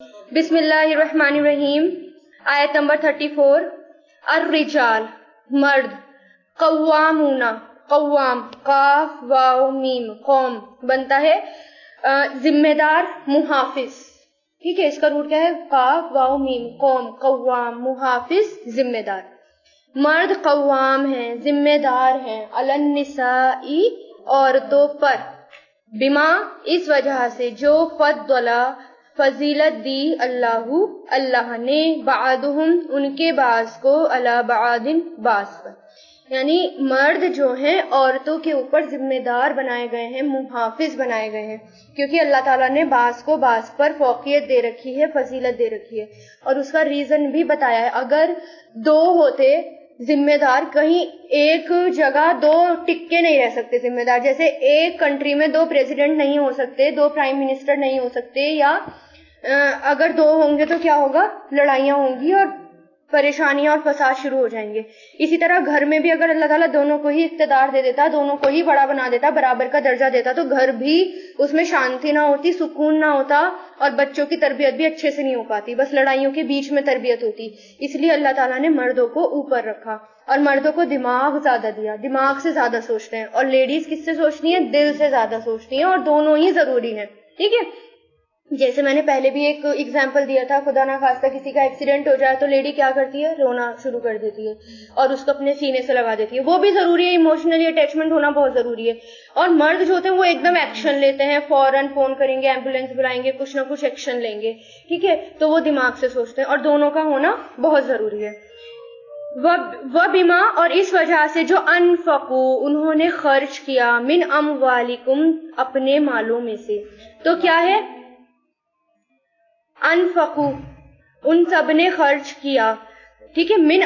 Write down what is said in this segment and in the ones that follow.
بسم اللہ الرحمن الرحیم. آیت نمبر 34. الرجال مرد، قوامون قوام قاف واو میم قوم بنتا ہے ذمہ دار محافظ. ٹھیک ہے، اس کا روٹ کیا ہے؟ قاف واو میم قوم قوام محافظ ذمہ دار. مرد قوام ہیں، ذمہ دار ہیں، علی النساء عورتوں پر، بما اس وجہ سے جو فضلا فضیلت دی اللہ نے بعضهم ان کے بعض کو علی بعض بعض پر. یعنی مرد جو ہیں عورتوں کے اوپر ذمہ دار بنائے گئے ہیں، محافظ بنائے گئے ہیں، کیونکہ اللہ تعالیٰ نے بعض کو بعض پر فوقیت دے رکھی ہے، فضیلت دے رکھی ہے. اور اس کا ریزن بھی بتایا ہے. اگر دو ہوتے ذمہ دار، کہیں ایک جگہ دو ٹکے نہیں رہ سکتے ذمہ دار. جیسے ایک کنٹری میں دو پریزیڈنٹ نہیں ہو سکتے، دو پرائم منسٹر نہیں ہو سکتے، یا اگر دو ہوں گے تو کیا ہوگا؟ لڑائیاں ہوں گی اور پریشانیاں اور فساد شروع ہو جائیں گے. اسی طرح گھر میں بھی اگر اللہ تعالیٰ دونوں کو ہی اقتدار دے دیتا، دونوں کو ہی بڑا بنا دیتا، برابر کا درجہ دیتا، تو گھر بھی اس میں شانتی نہ ہوتی، سکون نہ ہوتا، اور بچوں کی تربیت بھی اچھے سے نہیں ہو پاتی، بس لڑائیوں کے بیچ میں تربیت ہوتی. اس لیے اللہ تعالیٰ نے مردوں کو اوپر رکھا اور مردوں کو دماغ زیادہ دیا، دماغ سے زیادہ سوچتے ہیں. اور لیڈیز کس سے سوچتی ہیں؟ دل سے زیادہ سوچتی ہیں، اور دونوں ہی ضروری ہیں. ٹھیک ہے، جیسے میں نے پہلے بھی ایک ایگزامپل دیا تھا، خدا نہ خواستہ کسی کا ایکسیڈنٹ ہو جائے تو لیڈی کیا کرتی ہے؟ رونا شروع کر دیتی ہے اور اس کو اپنے سینے سے لگا دیتی ہے. وہ بھی ضروری ہے، ایموشنلی اٹیچمنٹ ہونا بہت ضروری ہے. اور مرد جو ہوتے ہیں وہ ایک دم ایکشن لیتے ہیں، فوراً فون کریں گے، ایمبولینس بلائیں گے، کچھ نہ کچھ ایکشن لیں گے. ٹھیک ہے، تو وہ دماغ سے سوچتے ہیں، اور دونوں کا ہونا بہت ضروری ہے. وہ بیما اور اس وجہ سے جو انفقو انہوں نے خرچ کیا، من اموالکم اپنے مالوں میں سے. تو کیا ہے؟ انفقو ان سب نے خرچ کیا. ٹھیک ہے، من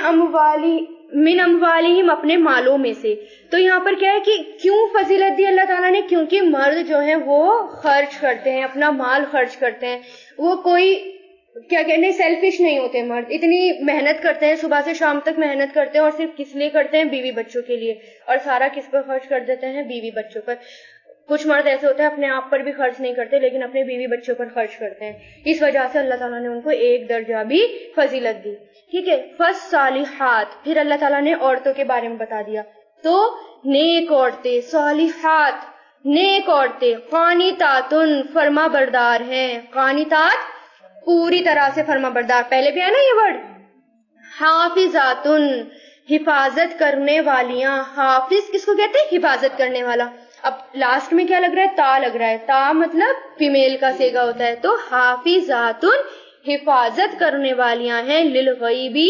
اموالہم اپنے مالوں میں سے. تو یہاں پر کیا ہے کہ کیوں فضیلت دی اللہ تعالیٰ نے؟ کیونکہ مرد جو ہیں وہ خرچ کرتے ہیں، اپنا مال خرچ کرتے ہیں. وہ کوئی کیا کہنے سیلفش نہیں ہوتے. مرد اتنی محنت کرتے ہیں، صبح سے شام تک محنت کرتے ہیں، اور صرف کس لیے کرتے ہیں؟ بیوی بچوں کے لیے. اور سارا کس پر خرچ کر دیتے ہیں؟ بیوی بچوں پر. کچھ مرد ایسے ہوتے ہیں اپنے آپ پر بھی خرچ نہیں کرتے لیکن اپنے بیوی بچوں پر خرچ کرتے ہیں. اس وجہ سے اللہ تعالیٰ نے ان کو ایک درجہ بھی فضیلت دی. ٹھیک ہے، فالصالحات پھر اللہ تعالیٰ نے عورتوں کے بارے میں بتا دیا. تو نیک عورتیں، صالحات نیک عورتیں، قانتاتن فرما بردار ہیں. قانتات پوری طرح سے فرما بردار، پہلے بھی ہے نا یہ ورڈ. حافظاتن حفاظت کرنے والیاں. حافظ کس کو کہتے ہیں؟ حفاظت کرنے والا. اب لاسٹ میں کیا لگ رہا ہے؟ تا لگ رہا ہے. تا مطلب فیمیل کا صیغہ ہوتا ہے. تو حافظاتن حفاظت کرنے والیاں ہیں، للغیبی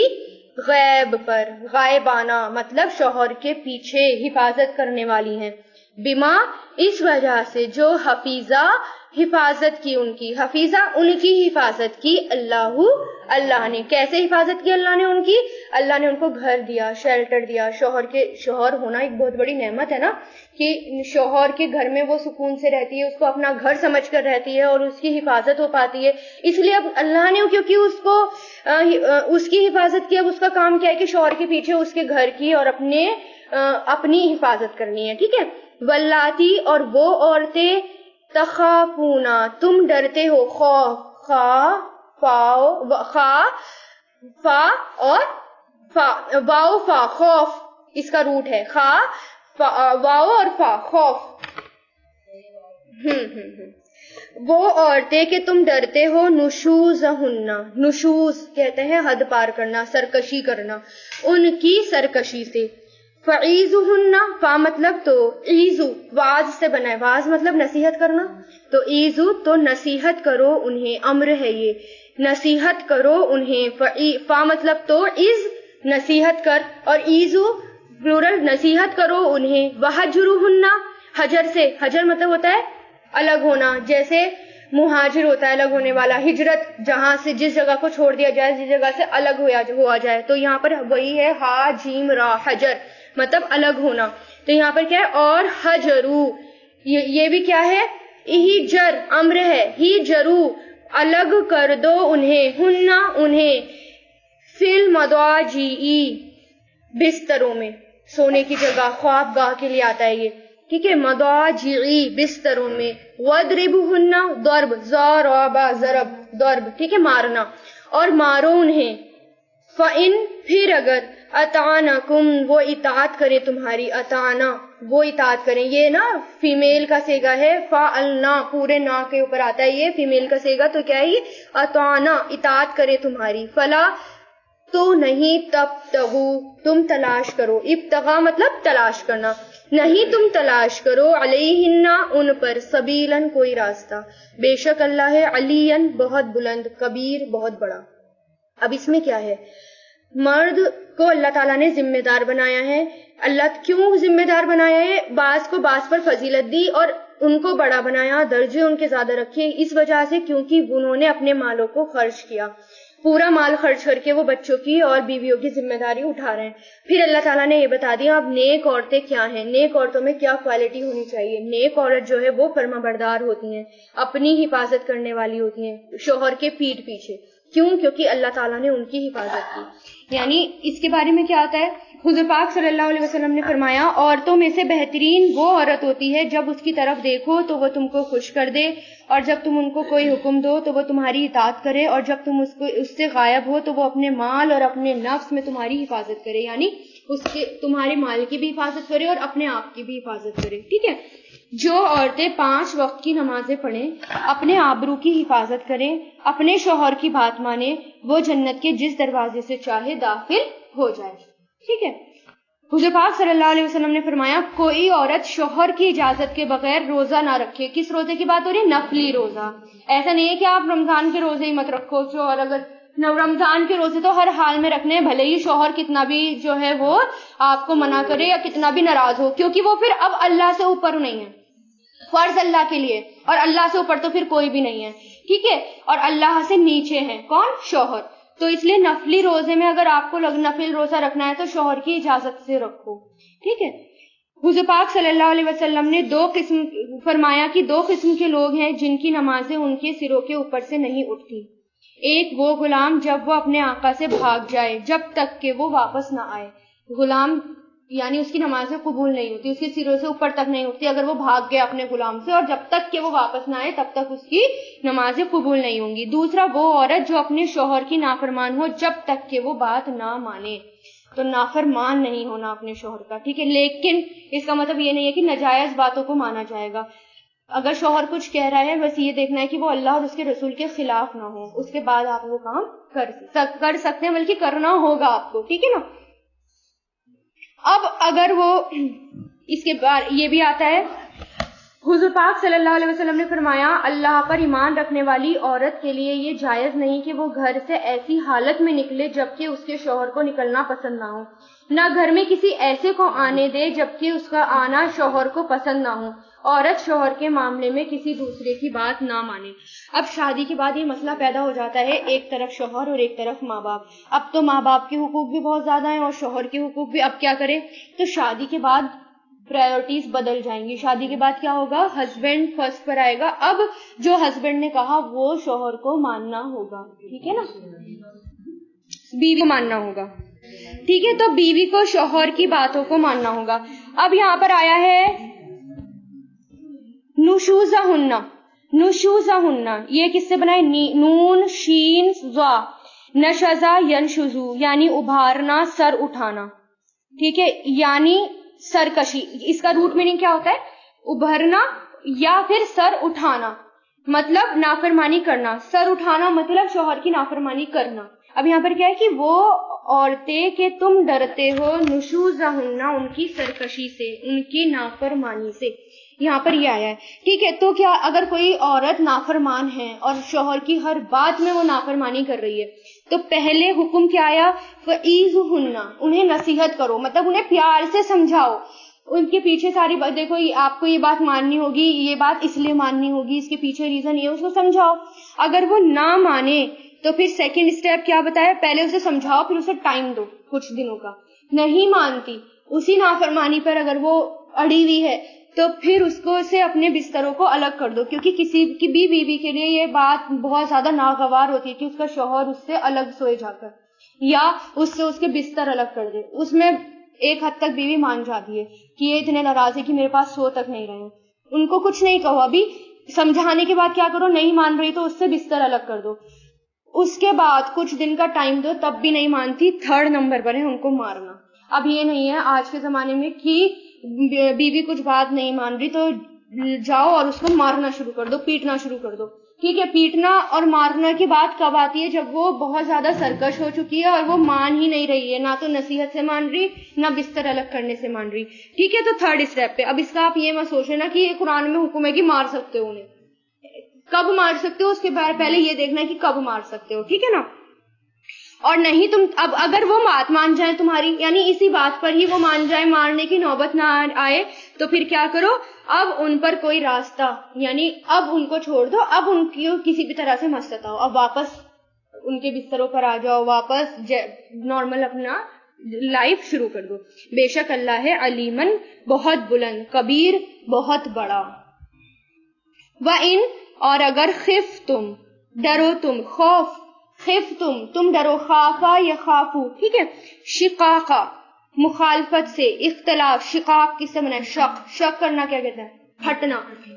غیب پر، غائبانہ مطلب شوہر کے پیچھے حفاظت کرنے والی ہیں. بما اس وجہ سے جو حفیظہ حفاظت کی ان کی، حفیظہ ان کی حفاظت کی، اللہ نے. کیسے حفاظت کی اللہ نے ان کی؟ اللہ نے ان کو گھر دیا، شیلٹر دیا. شوہر ہونا ایک بہت بڑی نعمت ہے نا، کہ شوہر کے گھر میں وہ سکون سے رہتی ہے، اس کو اپنا گھر سمجھ کر رہتی ہے، اور اس کی حفاظت ہو پاتی ہے. اس لیے اب اللہ نے کیونکہ اس کی حفاظت کی، اب اس کا کام کیا ہے کہ شوہر کے پیچھے اس کے گھر کی اور اپنی حفاظت کرنی ہے. ٹھیک ہے، واللاتی اور وہ عورتیں، تخافونا تم ڈرتے ہو، خوف فا اور فا واو فا خوف اس کا روٹ ہے. واو اور فا خوف. وہ عورتیں کہ تم ڈرتے ہو، نشوزہن نشوز کہتے ہیں حد پار کرنا، سرکشی کرنا، ان کی سرکشی سے. فعیزہن فا مطلب تو عیزو واز سے بنا ہے، واز مطلب نصیحت کرنا، تو عیزو تو نصیحت کرو انہیں، امر ہے یہ، نصیحت کرو انہیں. فا مطلب تو عز نصیحت کر، اور عیزو پلورل نصیحت کرو انہیں. وحجرہن حجر سے، حجر مطلب ہوتا ہے الگ ہونا، جیسے مہاجر ہوتا ہے الگ ہونے والا، ہجرت جہاں سے جس جگہ کو چھوڑ دیا جائے، جس جگہ سے الگ ہوا جائے. تو یہاں پر وہی ہے ہا جیم را، حجر مطلب الگ ہونا. تو یہاں پر کیا ہے؟ اور حجرو یہ بھی کیا ہے؟ ہجر امر ہے. ہجرو الگ کر دو انہیں، ہننا انہیں، فی المضاجع بستروں میں، سونے کی جگہ خواب گاہ کے لیے آتا ہے یہ. ٹھیک ہے، مضاجعی بستروں میں. وَاضْرِبْهُنَّ ضرب ضرب ضرب ضرب, ٹھیک ہے, مارنا, اور مارو انہیں, فَإِن, پھر اگر, اطعنکم, وہ اطاعت کرے تمہاری, اطعنا, وہ اطاعت کریں, یہ نا فیمیل کا صیغہ ہے, فعلنا پورے نا کے اوپر آتا ہے, یہ فیمیل کا صیغہ, تو کیا ہے یہ, اطعنا, اطاعت کرے تمہاری, فلا, تو نہیں, تبتغوا, تم تلاش کرو, ابتغاء مطلب تلاش کرنا, نہیں تم تلاش کرو, علیہن, ان پر, سبیلاً, کوئی راستہ, بے شک اللہ ہے, علیاً, بہت بلند, کبیر, بہت بڑا. اب اس میں کیا ہے, مرد کو اللہ تعالیٰ نے ذمہ دار بنایا ہے. اللہ کیوں ذمہ دار بنایا ہے؟ بعض کو بعض پر فضیلت دی اور ان کو بڑا بنایا, درجے ان کے زیادہ رکھے, اس وجہ سے کیونکہ انہوں نے اپنے مالوں کو خرچ کیا, پورا مال خرچ کر کے وہ بچوں کی اور بیویوں کی ذمہ داری اٹھا رہے ہیں. پھر اللہ تعالیٰ نے یہ بتا دیا اب نیک عورتیں کیا ہیں, نیک عورتوں میں کیا کوالٹی ہونی چاہیے. نیک عورت جو ہے وہ فرما بردار ہوتی ہیں, اپنی حفاظت کرنے والی ہوتی ہیں شوہر کے پیٹھ پیچھے. کیوں؟ کیونکہ اللہ تعالیٰ نے ان کی حفاظت کی. یعنی اس کے بارے میں کیا آتا ہے, حضور پاک صلی اللہ علیہ وسلم نے فرمایا عورتوں میں سے بہترین وہ عورت ہوتی ہے جب اس کی طرف دیکھو تو وہ تم کو خوش کر دے, اور جب تم ان کو کوئی حکم دو تو وہ تمہاری اطاعت کرے, اور جب تم اس سے غائب ہو تو وہ اپنے مال اور اپنے نفس میں تمہاری حفاظت کرے, یعنی تمہارے مال کی بھی حفاظت کرے اور اپنے آپ کی بھی حفاظت کرے. ٹھیک ہے, جو عورتیں 5 وقت کی نمازیں پڑھیں, اپنے آبرو کی حفاظت کریں, اپنے شوہر کی بات مانیں, وہ جنت کے جس دروازے سے چاہے داخل ہو جائے. ٹھیک ہے, حضور پاک صلی اللہ علیہ وسلم نے فرمایا کوئی عورت شوہر کی اجازت کے بغیر روزہ نہ رکھے. کس روزے کی بات ہو رہی ہے؟ نفلی روزہ. ایسا نہیں ہے کہ آپ رمضان کے روزے ہی مت رکھو, شوہر اگر رمضان کے روزے تو ہر حال میں رکھنے, بھلے ہی شوہر کتنا بھی جو ہے وہ آپ کو منع کرے یا کتنا بھی ناراض ہو, کیونکہ وہ پھر اب اللہ سے اوپر نہیں ہے, فرض اللہ کے لیے, اور اللہ سے اوپر تو پھر کوئی بھی نہیں ہے. ٹھیک ہے, اور اللہ سے نیچے ہے کون؟ شوہر. تو اس لیے نفلی روزے میں اگر آپ کو نفل روزہ رکھنا ہے تو شوہر کی اجازت سے رکھو. ٹھیک ہے, حضور پاک صلی اللہ علیہ وسلم نے 2 قسم فرمایا کہ 2 قسم کے لوگ ہیں جن کی نمازیں ان کے سروں کے اوپر سے نہیں اٹھتی. ایک وہ غلام جب وہ اپنے آقا سے بھاگ جائے جب تک کہ وہ واپس نہ آئے. غلام یعنی اس کی نمازیں قبول نہیں ہوتی, اس کے سروں سے اوپر تک نہیں اٹھتی اگر وہ بھاگ گیا اپنے غلام سے, اور جب تک کہ وہ واپس نہ آئے تب تک اس کی نمازیں قبول نہیں ہوں گی. دوسرا وہ عورت جو اپنے شوہر کی نافرمان ہو جب تک کہ وہ بات نہ مانے. تو نافرمان نہیں ہونا اپنے شوہر کا. ٹھیک ہے, لیکن اس کا مطلب یہ نہیں ہے کہ ناجائز باتوں کو مانا جائے گا. اگر شوہر کچھ کہہ رہا ہے بس یہ دیکھنا ہے کہ وہ اللہ اور اس کے رسول کے خلاف نہ ہو, اس کے بعد آپ وہ کام کر سکتے ہیں, بلکہ کرنا ہوگا آپ کو. ٹھیک ہے نا. اب اگر وہ اس کے بعد یہ بھی آتا ہے, حضور پاک صلی اللہ علیہ وسلم نے فرمایا اللہ پر ایمان رکھنے والی عورت کے لیے یہ جائز نہیں کہ وہ گھر سے ایسی حالت میں نکلے جبکہ اس کے شوہر کو نکلنا پسند نہ ہو, نہ گھر میں کسی ایسے کو آنے دے جبکہ اس کا آنا شوہر کو پسند نہ ہو. عورت شوہر کے معاملے میں کسی دوسرے کی بات نہ مانے. اب شادی کے بعد یہ مسئلہ پیدا ہو جاتا ہے, ایک طرف شوہر اور ایک طرف ماں باپ. اب تو ماں باپ کے حقوق بھی بہت زیادہ ہیں اور شوہر کے حقوق بھی. اب کیا کریں؟ تو شادی کے بعد پرائیورٹیز بدل جائیں گی. شادی کے بعد کیا ہوگا؟ ہسبینڈ فرسٹ پر آئے گا. اب جو ہسبینڈ نے کہا وہ شوہر کو ماننا ہوگا. ٹھیک ہے نا, بیوی کو ماننا ہوگا. ٹھیک ہے, تو بیوی کو شوہر کی باتوں کو ماننا ہوگا. اب یہاں پر آیا ہے نشوزہن. نشوزہن یہ کس سے بنا ہے؟ نون شین زا, نشزا ینشزو یعنی ابھارنا, سر اٹھانا. ٹھیک ہے, یعنی سرکشی. اس کا روٹ میننگ کیا ہوتا ہے؟ ابھرنا یا پھر سر اٹھانا, مطلب نافرمانی کرنا. سر اٹھانا مطلب شوہر کی نافرمانی کرنا. اب یہاں پر کیا ہے کہ وہ عورتیں کہ تم ڈرتے ہو نشوزہن, ان کی سرکشی سے, ان کی نافرمانی سے. یہاں پر یہ آیا ہے. ٹھیک ہے, تو کیا اگر کوئی عورت نافرمان ہے اور شوہر کی ہر بات میں وہ نافرمانی کر رہی ہے تو پہلے حکم کیا آیا؟ فَإِذُهُنَّ, انہیں نصیحت کرو, مطلب انہیں پیار سے سمجھاؤ. ان کے پیچھے ساری بات دیکھو, آپ کو یہ بات ماننی ہوگی, یہ بات اس لیے ماننی ہوگی, اس کے پیچھے ریزن یہ, اس کو سمجھاؤ. اگر وہ نہ مانے تو پھر سیکنڈ اسٹیپ کیا بتایا؟ پہلے اسے سمجھاؤ, پھر اسے ٹائم دو کچھ دنوں کا. نہیں مانتی, اسی نافرمانی پر اگر وہ اڑی ہوئی ہے تو پھر اس کو سے اپنے بستروں کو الگ کر دو, کیونکہ کسی کی بھی بیوی کے لیے یہ بات بہت زیادہ ناگوار ہوتی ہے کہ اس کا شوہر اس سے الگ سوئے جا کر, یا اس سے اس کے بستر الگ کر دے. اس میں ایک حد تک بیوی مان جاتی ہے کہ یہ اتنے ناراض ہے کہ میرے پاس سو تک نہیں رہے. ان کو کچھ نہیں کہو ابھی, سمجھانے کے بعد کیا کرو, نہیں مان رہی تو اس سے بستر الگ کر دو. اس کے بعد کچھ دن کا ٹائم دو, تب بھی نہیں مانتی, 3rd نمبر پر ہے ان کو مارنا. اب یہ نہیں ہے آج کے زمانے میں کہ بیوی کچھ بات نہیں مان رہی تو جاؤ اور اس کو مارنا شروع کر دو, پیٹنا شروع کر دو. ٹھیک ہے, پیٹنا اور مارنا کی بات کب آتی ہے؟ جب وہ بہت زیادہ سرکش ہو چکی ہے اور وہ مان ہی نہیں رہی ہے, نہ تو نصیحت سے مان رہی, نہ بستر الگ کرنے سے مان رہی. ٹھیک ہے, تو 3rd اسٹیپ پہ اب اس کا آپ یہ مت سوچ لینا کہ یہ قرآن میں حکم ہے کہ مار سکتے ہو انہیں. کب مار سکتے ہو اس کے پہلے یہ دیکھنا ہے کہ کب مار سکتے ہو. ٹھیک ہے نا. اور نہیں تم اب اگر وہ بات مان جائیں تمہاری, یعنی اسی بات پر ہی وہ مان جائے, مارنے کی نوبت نہ آئے, تو پھر کیا کرو, اب ان پر کوئی راستہ, یعنی اب ان کو چھوڑ دو, اب ان کی کسی بھی طرح سے مت ستاؤ, اب واپس ان کے بستروں پر آ جاؤ, واپس نارمل اپنا لائف شروع کر دو. بے شک اللہ ہے علیمن بہت بلند, کبیر بہت بڑا. وَإِن اور اگر خف تم ڈرو تم, خوف خف تم ڈرو, خافا یا خافو, ٹھیک ہے, شقاقا مخالفت سے, اختلاف, شقاق کس سے بنا ہے؟ شق. شق کرنا کیا کہتا ہے؟ پھٹنا.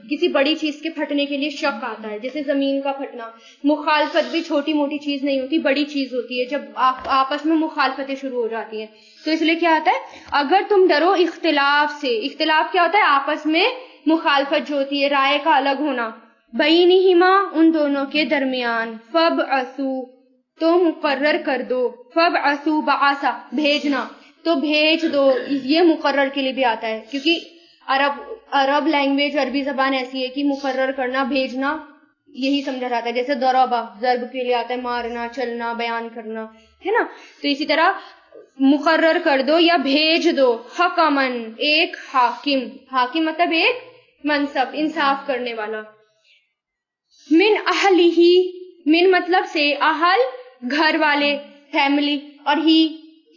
کسی بڑی چیز کے پھٹنے کے لیے شق آتا ہے, جیسے زمین کا پھٹنا. مخالفت بھی چھوٹی موٹی چیز نہیں ہوتی, بڑی چیز ہوتی ہے جب آپس میں مخالفتیں شروع ہو جاتی ہیں. تو اس لیے کیا آتا ہے, اگر تم ڈرو اختلاف سے. اختلاف کیا ہوتا ہے؟ آپس میں مخالفت جو ہوتی ہے, رائے کا الگ ہونا. بینہما ان دونوں کے درمیان. فبعثو تو مقرر کر دو, فبعثو بعثا بھیجنا, تو بھیج دو. یہ مقرر کے لیے بھی آتا ہے کیونکہ عرب لینگویج, عربی زبان ایسی ہے کہ مقرر کرنا, بھیجنا یہی سمجھا جاتا ہے. جیسے ضربا ضرب کے لیے آتا ہے, مارنا, چلنا, بیان کرنا, ہے نا. تو اسی طرح مقرر کر دو یا بھیج دو. حکمن ایک حاکم, حاکم مطلب ایک منصب, انصاف کرنے والا. من اہلہ, من مطلب سے, اہل گھر والے, فیملی, اور ہی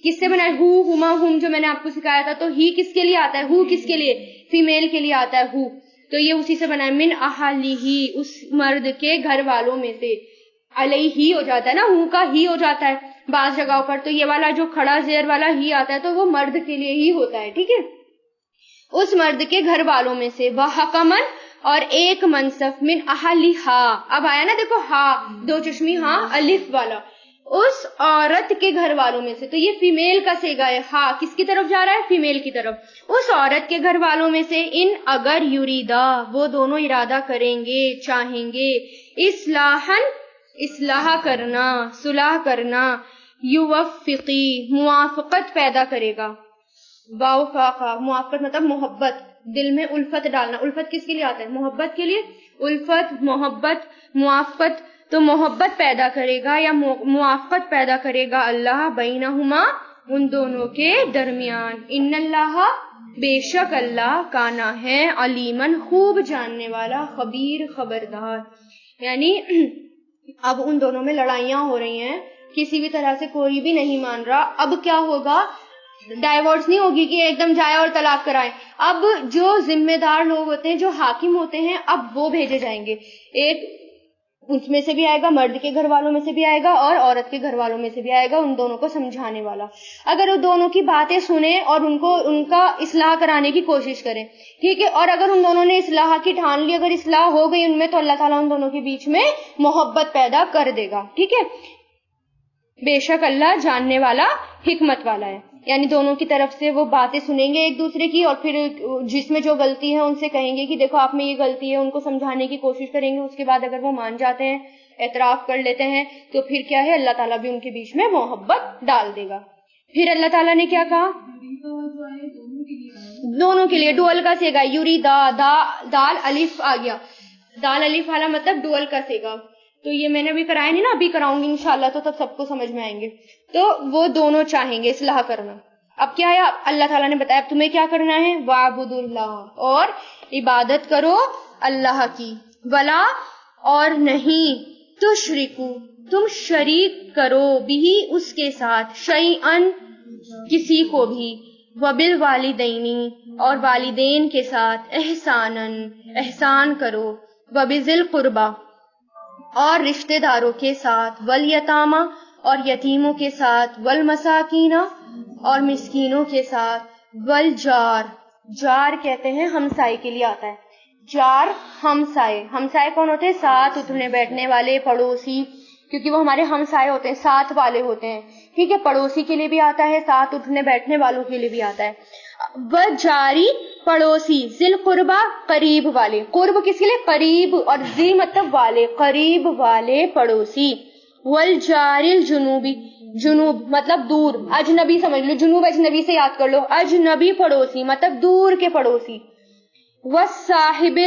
کس سے بنا ہے؟ ہو, ہما, ہم جو میں نے آپ کو سکھایا تھا. تو ہی کس کے لیے آتا ہے؟ ہو کس کے لیے؟ فیمیل کے لیے آتا ہے ہو. تو یہ اسی سے بنا ہے. من اہلہ اس مرد کے گھر والوں میں سے. علیہ ہی ہو جاتا ہے نا, ہو کا ہی ہو جاتا ہے بعض جگہوں پر. تو یہ والا جو کھڑا زیر والا ہی آتا ہے تو وہ مرد کے لیے ہی ہوتا ہے. ٹھیک ہے, اس مرد کے گھر والوں میں سے. وحکمن اور ایک منصف. من اہلہا, اب آیا نا دیکھو, ہا دو چشمی, ہاں الف والا, اس عورت کے گھر والوں میں سے. تو یہ فیمیل کا صیغہ ہے, ہا کس کی طرف جا رہا ہے؟ فیمیل کی طرف. اس عورت کے گھر والوں میں سے. ان اگر یریدا وہ دونوں ارادہ کریں گے, چاہیں گے, اصلاحن اصلاح کرنا, صلح کرنا, یوفقی موافقت پیدا کرے گا. وافقا موافقت مطلب محبت, دل میں الفت ڈالنا. الفت کس کے لیے آتا ہے؟ محبت کے لیے. الفت, محبت, موافقت. تو محبت پیدا کرے گا یا موافقت پیدا کرے گا اللہ بینہما ان دونوں کے درمیان. ان اللہ بے شک اللہ کانا ہے علیمن خوب جاننے والا, خبیر خبردار. یعنی اب ان دونوں میں لڑائیاں ہو رہی ہیں, کسی بھی طرح سے کوئی بھی نہیں مان رہا. اب کیا ہوگا؟ ڈائیورس نہیں ہوگی کہ ایک دم جائے اور طلاق کرائے. اب جو ذمہ دار لوگ ہوتے ہیں, جو حاکم ہوتے ہیں, اب وہ بھیجے جائیں گے. ایک اس میں سے بھی آئے گا, مرد کے گھر والوں میں سے بھی آئے گا اور عورت کے گھر والوں میں سے بھی آئے گا, ان دونوں کو سمجھانے والا. اگر وہ دونوں کی باتیں سنیں اور ان کا اصلاح کرانے کی کوشش کریں, ٹھیک ہے, اور اگر ان دونوں نے اصلاح کی ٹھان لی, اگر اصلاح ہو گئی ان میں, تو اللہ تعالیٰ ان دونوں کے بیچ میں محبت پیدا کر دے گا. ٹھیک ہے, بے شک اللہ جاننے والا, حکمت والا ہے. یعنی دونوں کی طرف سے وہ باتیں سنیں گے ایک دوسرے کی, اور پھر جس میں جو غلطی ہے ان سے کہیں گے کہ دیکھو آپ میں یہ غلطی ہے, ان کو سمجھانے کی کوشش کریں گے. اس کے بعد اگر وہ مان جاتے ہیں, اعتراف کر لیتے ہیں, تو پھر کیا ہے, اللہ تعالیٰ بھی ان کے بیچ میں محبت ڈال دے گا. پھر اللہ تعالیٰ نے کیا کہا؟ دونوں کے لیے ڈوئل کا سیگا. یریدا, دال الف آ گیا, دال الف والا مطلب ڈوئل کا سیگا. تو یہ میں نے ابھی کرایا نہیں نا, ابھی کراؤں گی انشاءاللہ, تو تب سب کو سمجھ میں آئیں گے. تو وہ دونوں چاہیں گے اصلاح کرنا. اب کیا ہے, اللہ تعالیٰ نے بتایا اب تمہیں کیا کرنا ہے, وَاعْبُدُوا اللَّهَ اور عبادت کرو اللہ کی, ولا اور نہیں, تشرکو تم شریک کرو, بھی اس کے ساتھ, شیئن کسی کو بھی, وبالوالدین اور والدین کے ساتھ, احسانن احسان کرو, وبذی القربی اور رشتہ داروں کے ساتھ, والیتامی اور یتیموں کے ساتھ, والمساکین اور مسکینوں کے ساتھ, والجار, جار کہتے ہیں ہمسائے کے لیے آتا ہے, جار ہمسائے. ہمسائے کون ہوتے ہیں؟ ساتھ اٹھنے بیٹھنے والے، پڑوسی، کیونکہ وہ ہمارے ہمسائے ہوتے ہیں، ساتھ والے ہوتے ہیں. ٹھیک ہے، پڑوسی کے لیے بھی آتا ہے، ساتھ اٹھنے بیٹھنے والوں کے لیے بھی آتا ہے. وہ جاری پڑوسی، ذل قربا قریب والے. قرب کس کے لیے؟ قریب، اور ذی مطلب والے، قریب والے پڑوسی. والجار الجنوبی، جنوب مطلب دور، اجنبی سمجھ لو، جنوب اجنبی سے یاد کر لو، اجنبی پڑوسی مطلب دور کے پڑوسی. والصاحب،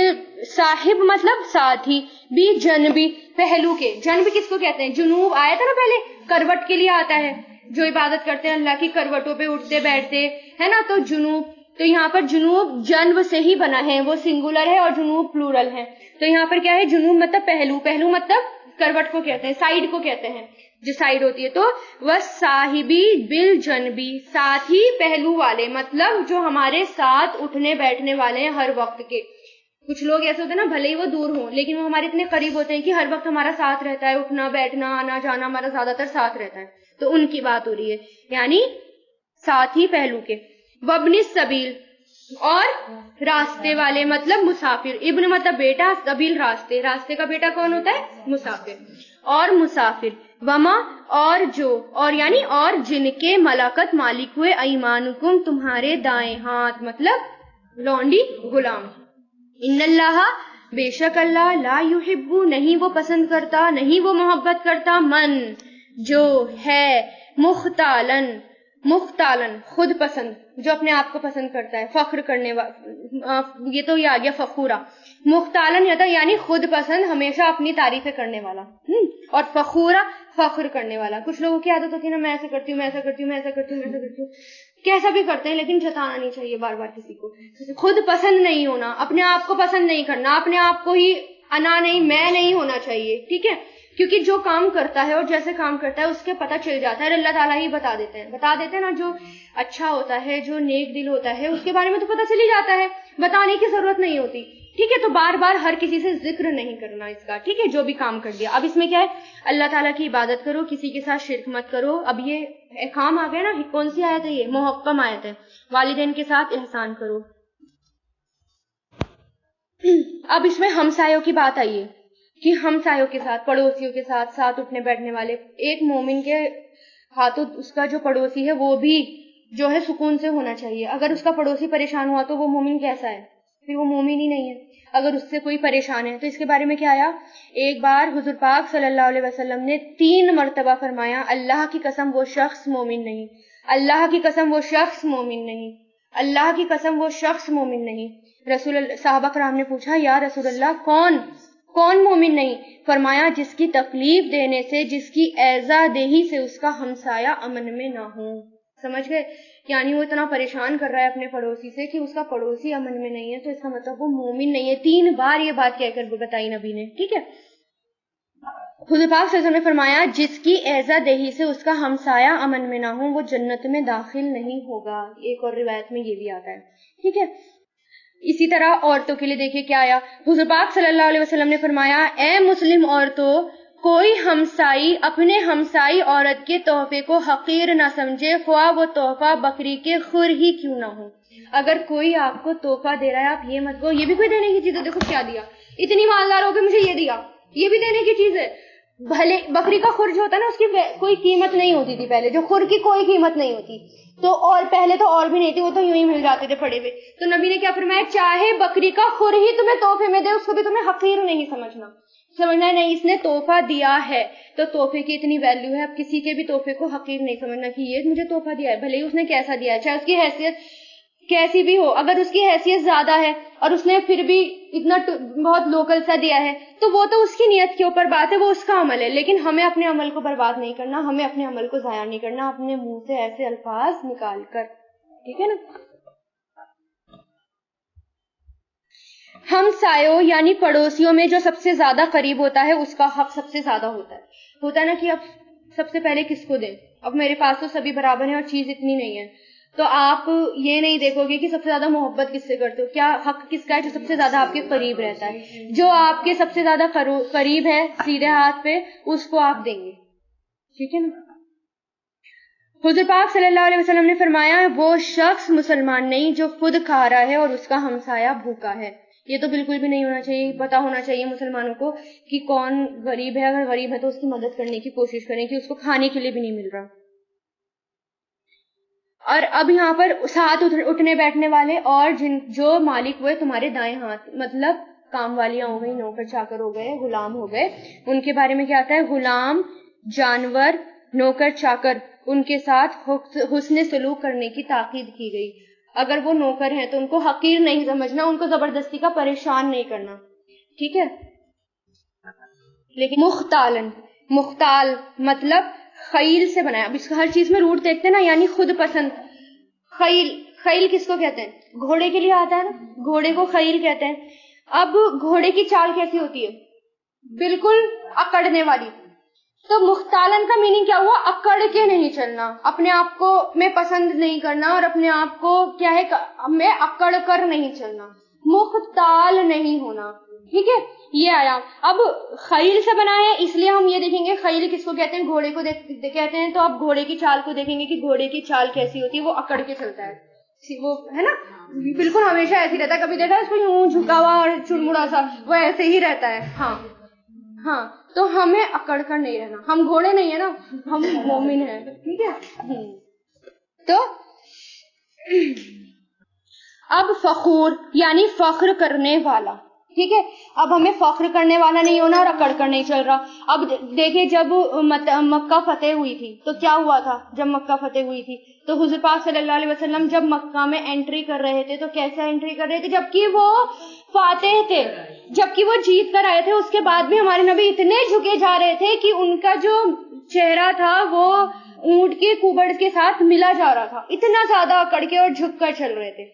صاحب مطلب ساتھی، بھی جنبی پہلو کے. جنب کس کو کہتے ہیں؟ جنوب آیا تھا نا پہلے، کروٹ کے لیے آتا ہے، جو عبادت کرتے ہیں اللہ کی کروٹوں پہ اٹھتے بیٹھتے ہے نا، تو جنوب. تو یہاں پر جنوب جنب سے ہی بنا ہے، وہ سنگولر ہے اور جنوب پلورل ہے. تو یہاں پر کیا ہے؟ جنوب مطلب پہلو، پہلو مطلب کروٹ کو کہتے ہیں، سائڈ کو کہتے ہیں، جو سائڈ ہوتی ہے. تو والصاحبی بالجنبی، ساتھی پہلو والے، مطلب جو ہمارے ساتھ اٹھنے بیٹھنے والے ہیں ہر وقت کے. کچھ لوگ ایسے ہوتے ہیں نا، بھلے ہی وہ دور ہوں لیکن وہ ہمارے اتنے قریب ہوتے ہیں کہ ہر وقت ہمارا ساتھ رہتا ہے، اٹھنا بیٹھنا آنا جانا ہمارا زیادہ تر ساتھ رہتا ہے. تو ان کی بات ہو رہی ہے، یعنی ساتھی پہلو کے. وابن السبیل، اور راستے والے مطلب مسافر. ابن مطلب بیٹا، سبیل راستے، راستے کا بیٹا کون ہوتا ہے؟ مسافر. اور مسافر. وما، اور جو، اور یعنی اور جن کے ملکت مالک ہوئے ایمانکم تمہارے دائیں ہاتھ، مطلب لونڈی غلام. ان اللہ، بے شک اللہ، لا یحب، نہیں وہ پسند کرتا، نہیں وہ محبت کرتا، من جو ہے، مختالن، مختالن خود پسند، جو اپنے آپ کو پسند کرتا ہے، فخر کرنے والا. یہ تو یہ آ گیا فخورا. مختالن یعنی خود پسند، ہمیشہ اپنی تعریفیں کرنے والا، اور فخورا فخر کرنے والا. کچھ لوگوں کی عادت ہوتی ہے نا، میں ایسا کرتی ہوں، میں ایسا کرتی ہوں، میں ایسا کرتی ہوں، میں ایسا کرتی ہوں. کیسا بھی کرتے ہیں لیکن جتانا نہیں چاہیے بار بار کسی کو. خود پسند نہیں ہونا، اپنے آپ کو پسند نہیں کرنا، اپنے آپ کو ہی انا نہیں میں نہیں ہونا چاہیے. ٹھیک ہے، کیونکہ جو کام کرتا ہے اور جیسے کام کرتا ہے اس کے پتہ چل جاتا ہے، اللہ تعالیٰ ہی بتا دیتے ہیں نا. جو اچھا ہوتا ہے، جو نیک دل ہوتا ہے، اس کے بارے میں تو پتہ چل ہی جاتا ہے، بتانے کی ضرورت نہیں ہوتی. ٹھیک ہے، تو بار بار ہر کسی سے ذکر نہیں کرنا اس کا. ٹھیک ہے، جو بھی کام کر دیا. اب اس میں کیا ہے؟ اللہ تعالیٰ کی عبادت کرو، کسی کے ساتھ شرک مت کرو. اب یہ احکام آ گیا نا. کون سی آیت ہے یہ؟ محکم آیت ہے. والدین کے ساتھ احسان کرو. اب اس میں ہمسایوں کی بات آئی ہے کہ ہمسایوں کے ساتھ، پڑوسیوں کے ساتھ، ساتھ اٹھنے بیٹھنے والے. ایک مومن کے ہاتھوں اس کا جو پڑوسی ہے وہ بھی جو ہے سکون سے ہونا چاہیے. اگر اس کا پڑوسی پریشان ہوا تو وہ مومن کیسا ہے؟ پھر وہ مومن ہی نہیں ہے. اگر اس سے کوئی پریشان ہے تو اس کے بارے میں کیا آیا؟ ایک بار حضور پاک صلی اللہ علیہ وسلم نے 3 مرتبہ فرمایا، اللہ کی قسم وہ شخص مومن نہیں، اللہ کی قسم وہ شخص مومن نہیں، اللہ کی قسم وہ شخص مومن نہیں. صحابہ کرام نے پوچھا، یا رسول اللہ کون مومن نہیں؟ فرمایا، جس کی تکلیف دینے سے، جس کی ایذا دہی سے اس کا ہمسایہ امن میں نہ ہو. سمجھ گئے؟ یعنی وہ اتنا پریشان کر رہا ہے اپنے پڑوسی سے کہ اس کا پڑوسی امن میں نہیں ہے، تو اس کا مطلب وہ مومن نہیں ہے. 3 بار یہ بات کہہ کر بتائی نبی نے. ٹھیک ہے، حضور پاک صلی اللہ علیہ وسلم نے فرمایا، جس کی ایذا دہی سے اس کا ہمسایہ امن میں نہ ہو وہ جنت میں داخل نہیں ہوگا. ایک اور روایت میں یہ بھی آتا ہے. ٹھیک ہے، اسی طرح عورتوں کے لیے دیکھیے کیا آیا. حضور پاک صلی اللہ علیہ وسلم نے فرمایا، اے مسلم عورتوں، کوئی ہمسائی اپنے ہمسائی عورت کے تحفے کو حقیر نہ سمجھے، خواہ وہ تحفہ بکری کے خر ہی کیوں نہ ہو. اگر کوئی آپ کو تحفہ دے رہا ہے آپ یہ مت کہو یہ بھی کوئی دینے کی چیز ہے، دیکھو کیا دیا، اتنی مالدار ہو کے مجھے یہ دیا، یہ بھی دینے کی چیز ہے. بھلے بکری کا خر جو ہوتا ہے نا اس کی کوئی قیمت نہیں ہوتی تھی پہلے، جو خر کی کوئی قیمت نہیں ہوتی. تو اور پہلے تو اور بھی نہیں تھی، وہ تو یوں ہی مل جاتے تھے پڑے ہوئے. تو نبی نے کیا فرمایا، چاہے بکری کا خر ہی تمہیں تحفے میں دے اس کو بھی تمہیں حقیر نہیں سمجھنا نہیں. اس نے تحفہ دیا ہے تو تحفے کی اتنی ویلیو ہے. اب کسی کے بھی تحفے کو حقیر نہیں سمجھنا کہ یہ مجھے تحفہ دیا ہے، بھلے ہی اس نے کیسا دیا ہے، چاہے اس کی حیثیت کیسی بھی ہو. اگر اس کی حیثیت زیادہ ہے اور اس نے پھر بھی اتنا بہت لوکل سا دیا ہے تو وہ تو اس کی نیت کے اوپر بات ہے، وہ اس کا عمل ہے. لیکن ہمیں اپنے عمل کو برباد نہیں کرنا، ہمیں اپنے عمل کو ضائع نہیں کرنا اپنے منہ سے ایسے الفاظ نکال کر. ٹھیک ہے نا. ہمسایوں یعنی پڑوسیوں میں جو سب سے زیادہ قریب ہوتا ہے اس کا حق سب سے زیادہ ہوتا ہے نا کہ اب سب سے پہلے کس کو دیں. اب میرے پاس تو سبھی برابر ہیں اور چیز اتنی نہیں ہے، تو آپ یہ نہیں دیکھو گے کہ سب سے زیادہ محبت کس سے کرتے ہو، کیا حق کس کا ہے جو سب سے زیادہ آپ کے قریب رہتا ہے. جو آپ کے سب سے زیادہ قریب ہے سیدھے ہاتھ پہ اس کو آپ دیں گے. ٹھیک ہے نا. حضور پاک صلی اللہ علیہ وسلم نے فرمایا، وہ شخص مسلمان نہیں جو خود کھا رہا ہے اور اس کا ہمسایہ بھوکا ہے. یہ تو بالکل بھی نہیں ہونا چاہیے. پتا ہونا چاہیے مسلمانوں کو کہ کون غریب ہے, اگر غریب ہے تو اس کی مدد کرنے کی کوشش کریں کہ اس کو کھانے کے لیے بھی نہیں مل رہا. اور اب یہاں پر ساتھ اٹھنے بیٹھنے والے اور جو مالک ہوئے تمہارے دائیں ہاتھ, مطلب کام والیاں ہو گئی, نوکر چاکر ہو گئے, غلام ہو گئے, ان کے بارے میں کیا آتا ہے؟ غلام, جانور, نوکر چاکر, ان کے ساتھ حسن سلوک کرنے کی تاکید کی گئی. اگر وہ نوکر ہیں تو ان کو حقیر نہیں سمجھنا, ان کو زبردستی کا پریشان نہیں کرنا, ٹھیک ہے. لیکن مختال مطلب خیل سے بنایا. اب اس کا ہر چیز میں روٹ دیکھتے ہیں نا, یعنی خود پسند. خیل کس کو کہتے ہیں؟ گھوڑے کے لیے آتا ہے نا, گھوڑے کو خیل کہتے ہیں. اب گھوڑے کی چال کیسی ہوتی ہے؟ بالکل اکڑنے والی. تو مختالن کا میننگ کیا ہوا؟ اکڑ کے نہیں چلنا, اپنے آپ کو میں پسند نہیں کرنا, اور اپنے آپ کو کیا ہے, میں اکڑ کر نہیں چلنا, مختال نہیں ہونا, ٹھیک ہے. یہ آیا. اب خیل سے بنا ہے, اس لیے ہم یہ دیکھیں گے خیل کس کو کہتے ہیں, گھوڑے کو کہتے ہیں. تو اب گھوڑے کی چال کو دیکھیں گے کہ گھوڑے کی چال کیسی ہوتی ہے, وہ اکڑ کے چلتا ہے, وہ ہے نا, بالکل ہمیشہ ایسے ہی رہتا ہے. کبھی دیکھا اس کو یوں جھکا ہوا اور چڑمڑا سا, وہ ایسے ہی رہتا ہے. ہاں تو ہمیں اکڑ کر نہیں رہنا, ہم گھوڑے نہیں ہیں نا, ہم مومن ہیں, ٹھیک ہے. تو اب فخور یعنی فخر کرنے والا, ٹھیک ہے. اب ہمیں فخر کرنے والا نہیں ہونا اور اکڑ کر نہیں چل رہا. اب دیکھیں جب مکہ فتح ہوئی تھی تو کیا ہوا تھا؟ جب مکہ فتح ہوئی تھی تو حضور پاک صلی اللہ علیہ وسلم جب مکہ میں انٹری کر رہے تھے تو کیسے انٹری کر رہے تھے؟ جبکہ وہ فاتح تھے, جبکہ وہ جیت کر آئے تھے. اس کے بعد بھی ہمارے نبی اتنے جھکے جا رہے تھے کہ ان کا جو چہرہ تھا وہ اونٹ کے کوبڑ کے ساتھ ملا جا رہا تھا, اتنا زیادہ اکڑ کے اور جھک کر چل رہے تھے.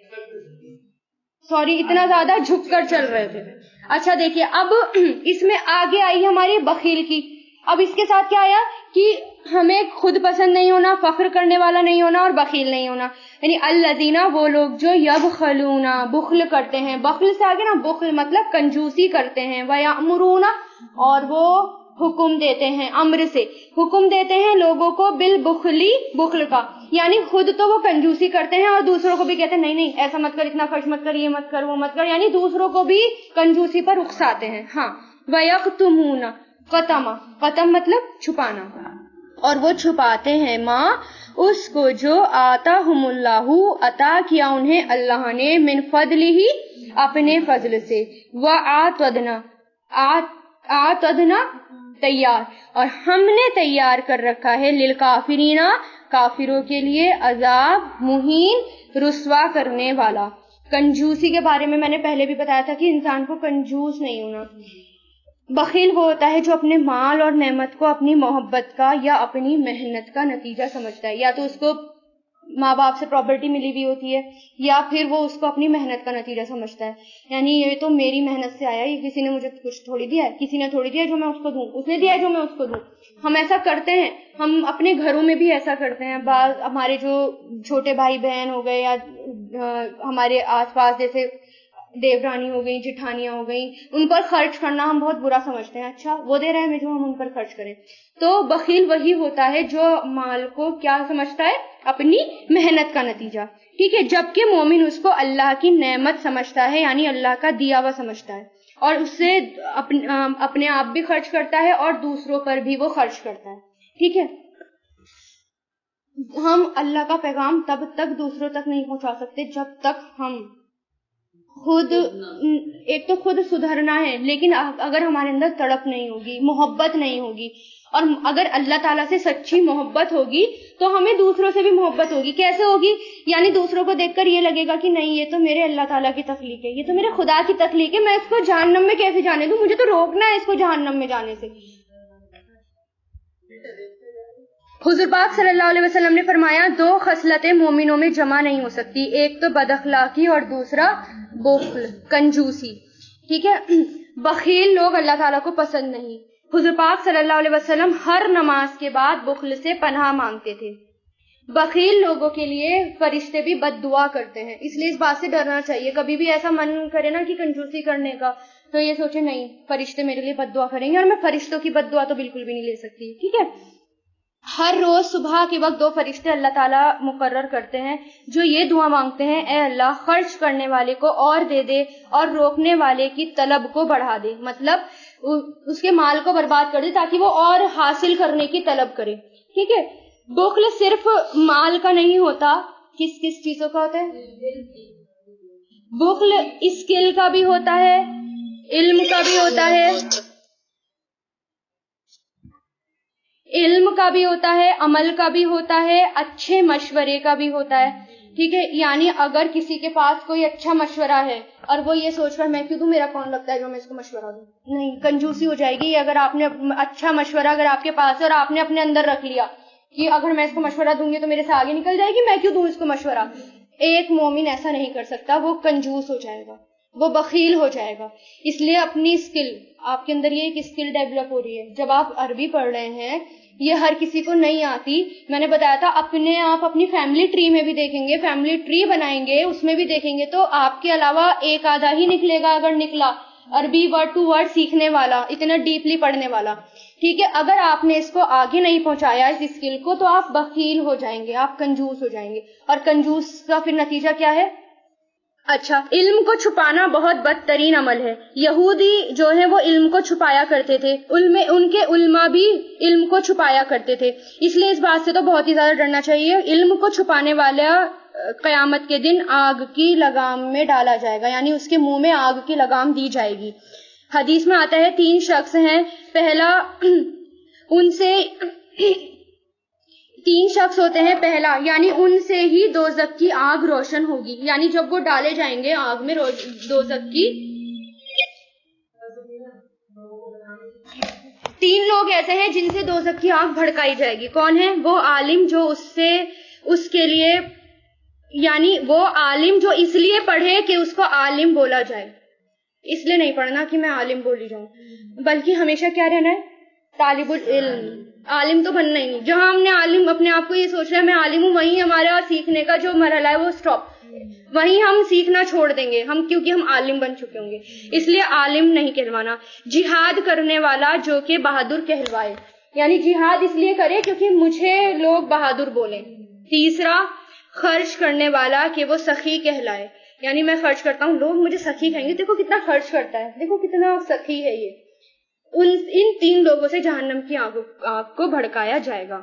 اتنا زیادہ جھک کر چل رہے تھے. اچھا دیکھیے, اب اس میں آگے آئی ہماری بخیل کی. اب اس کے ساتھ کیا آیا کہ ہمیں خود پسند نہیں ہونا, فخر کرنے والا نہیں ہونا اور بخیل نہیں ہونا. یعنی الذین, وہ لوگ جو یبخلون, بخل کرتے ہیں. بخل سے آگے نا بخل مطلب کنجوسی کرتے ہیں. ویأمرون, اور وہ حکم دیتے ہیں, امر سے حکم دیتے ہیں لوگوں کو, بالبخلی, بخل کا, یعنی خود تو وہ کنجوسی کرتے ہیں اور دوسروں کو بھی کہتے ہیں نہیں نہیں ایسا مت کر, اتنا خرچ مت کر, یہ مت کر, وہ مت کر, یعنی دوسروں کو بھی کنجوسی پر اکساتے ہیں. ہاں. وَيَكْتُمُونَ, قتم مطلب چھپانا, اور وہ چھپاتے ہیں ماں اس کو جو آتاہم اللہ, عطا کیا انہیں اللہ نے, من فضلہ, اپنے فضل سے, آتدنا, تیار, اور ہم نے تیار کر رکھا ہے, للکافرین, کافروں کے لیے, عذاب مہین, رسوا کرنے والا. کنجوسی کے بارے میں نے پہلے بھی بتایا تھا کہ انسان کو کنجوس نہیں ہونا. بخیل وہ ہوتا ہے جو اپنے مال اور نعمت کو اپنی محبت کا یا اپنی محنت کا نتیجہ سمجھتا ہے, یا تو اس کو ماں باپ سے پراپرٹی ملی ہوئی ہوتی ہے, یا پھر وہ اس کو اپنی محنت کا نتیجہ سمجھتا ہے. یعنی یہ تو میری محنت سے آیا, یہ کسی نے مجھے کچھ تھوڑی دیا ہے, کسی نے تھوڑی دیا جو میں اس کو دوں, اس نے دیا ہے جو میں اس کو دوں. ہم ایسا کرتے ہیں, ہم اپنے گھروں میں بھی ایسا کرتے ہیں. بعض ہمارے جو چھوٹے بھائی بہن ہو گئے, یا ہمارے آس پاس جیسے دیورانی ہو گئی, جٹھانیاں ہو گئی, ان پر خرچ کرنا ہم بہت برا سمجھتے ہیں. اچھا وہ دے رہے ہیں ہمیں, جو ہم ان پر خرچ کریں. تو بخیل وہی ہوتا ہے جو مال کو کیا سمجھتا ہے, اپنی محنت کا نتیجہ, ٹھیک ہے. جبکہ مومن اس کو اللہ کی نعمت سمجھتا ہے, یعنی اللہ کا دیا ہوا سمجھتا ہے, اور اس سے اپنے آپ بھی خرچ کرتا ہے اور دوسروں پر بھی وہ خرچ کرتا ہے, ٹھیک ہے. ہم اللہ کا پیغام تب تک دوسروں تک نہیں پہنچا سکتے جب تک ہم خود, ایک تو خود سدھرنا ہے, لیکن اگر ہمارے اندر تڑپ نہیں ہوگی, محبت نہیں ہوگی, اور اگر اللہ تعالیٰ سے سچی محبت ہوگی تو ہمیں دوسروں سے بھی محبت ہوگی. کیسے ہوگی؟ یعنی دوسروں کو دیکھ کر یہ لگے گا کہ نہیں یہ تو میرے اللہ تعالیٰ کی تخلیق ہے, یہ تو میرے خدا کی تخلیق ہے, میں اس کو جہنم میں کیسے جانے دوں, مجھے تو روکنا ہے اس کو جہنم میں جانے سے. حضور پاک صلی اللہ علیہ وسلم نے فرمایا, دو خصلتیں مومنوں میں جمع نہیں ہو سکتی, ایک تو بد اخلاقی اور دوسرا بخل, کنجوسی, ٹھیک ہے. بخیل لوگ اللہ تعالیٰ کو پسند نہیں. حضور پاک صلی اللہ علیہ وسلم ہر نماز کے بعد بخل سے پناہ مانگتے تھے. بخیل لوگوں کے لیے فرشتے بھی بد دعا کرتے ہیں, اس لیے اس بات سے ڈرنا چاہیے. کبھی بھی ایسا من کرے نا کہ کنجوسی کرنے کا, تو یہ سوچے نہیں فرشتے میرے لیے بد دعا کریں گے, اور میں فرشتوں کی بد دعا تو بالکل بھی نہیں لے سکتی, ٹھیک ہے. ہر روز صبح کے وقت 2 فرشتے اللہ تعالیٰ مقرر کرتے ہیں جو یہ دعا مانگتے ہیں، اے اللہ خرچ کرنے والے کو اور دے دے اور روکنے والے کی طلب کو بڑھا دے، مطلب اس کے مال کو برباد کر دے تاکہ وہ اور حاصل کرنے کی طلب کرے. ٹھیک ہے. بخل صرف مال کا نہیں ہوتا، کس کس چیزوں کا ہوتا ہے؟ بخل اسکل کا بھی ہوتا ہے، علم کا بھی ہوتا ہے، علم کا بھی ہوتا ہے، عمل کا بھی ہوتا ہے، اچھے مشورے کا بھی ہوتا ہے. ٹھیک ہے. یعنی اگر کسی کے پاس کوئی اچھا مشورہ ہے اور وہ یہ سوچ کر میں کیوں دوں، میرا کون لگتا ہے جو میں اس کو مشورہ دوں، نہیں، کنجوسی ہو جائے گی. اگر آپ نے اچھا مشورہ اگر آپ کے پاس ہے اور آپ نے اپنے اندر رکھ لیا کہ اگر میں اس کو مشورہ دوں گی تو میرے سے آگے نکل جائے گی، میں کیوں دوں اس کو مشورہ. ایک مومن ایسا نہیں کر سکتا، وہ کنجوس ہو جائے گا، وہ بخیل ہو جائے گا. اس لیے اپنی اسکل، آپ کے اندر یہ ایک اسکل ڈیولپ ہو رہی ہے. جب آپ عربی پڑھ رہے ہیں، یہ ہر کسی کو نہیں آتی. میں نے بتایا تھا اپنے آپ اپنی فیملی ٹری میں بھی دیکھیں گے، فیملی ٹری بنائیں گے، اس میں بھی دیکھیں گے تو آپ کے علاوہ ایک آدھا ہی نکلے گا اگر نکلا عربی ورڈ ٹو ورڈ سیکھنے والا، اتنا ڈیپلی پڑھنے والا. ٹھیک ہے. اگر آپ نے اس کو آگے نہیں پہنچایا اس اسکل کو تو آپ بخیل ہو جائیں گے، آپ کنجوس ہو جائیں گے، اور کنجوس کا پھر نتیجہ کیا ہے؟ اچھا، علم کو چھپانا بہت بدترین عمل ہے. یہودی جو ہے وہ علم کو چھپایا کرتے تھے، ان کے علماء بھی علم کو چھپایا کرتے تھے. اس لیے اس بات سے تو بہت ہی زیادہ ڈرنا چاہیے. علم کو چھپانے والا قیامت کے دن آگ کی لگام میں ڈالا جائے گا، یعنی اس کے منہ میں آگ کی لگام دی جائے گی. حدیث میں آتا ہے 3 شخص ہیں، پہلا ان سے 3 شخص ہوتے ہیں. پہلا یعنی ان سے ہی دوزخ کی آگ روشن ہوگی، یعنی جب وہ ڈالے جائیں گے آگ میں دوزخ کی، 3 لوگ ایسے ہیں جن سے دوزخ کی آگ بھڑکائی جائے گی. کون ہے وہ؟ عالم جو اس کے لیے، یعنی وہ عالم جو اس لیے پڑھے کہ اس کو عالم بولا جائے. اس لیے نہیں پڑھنا کہ میں عالم بولی جاؤں، بلکہ ہمیشہ کیا رہنا ہے؟ طالب العلم. عالم تو بننا ہی نہیں. جہاں ہم نے عالم اپنے آپ کو یہ سوچ رہا ہے میں عالم ہوں، وہیں ہمارا سیکھنے کا جو مرحلہ ہے وہ سٹاپ، وہیں ہم سیکھنا چھوڑ دیں گے کیونکہ ہم عالم بن چکے ہوں گے. اس لیے عالم نہیں کہلوانا. جہاد کرنے والا جو کہ بہادر کہلوائے، یعنی جہاد اس لیے کرے کیونکہ مجھے لوگ بہادر بولیں. تیسرا، خرچ کرنے والا کہ وہ سخی کہلائے، یعنی میں خرچ کرتا ہوں، لوگ مجھے سخی کہیں گے، دیکھو کتنا خرچ کرتا ہے، دیکھو کتنا سخی ہے یہ. ان 3 لوگوں سے جہنم کی آگ کو بھڑکایا جائے گا.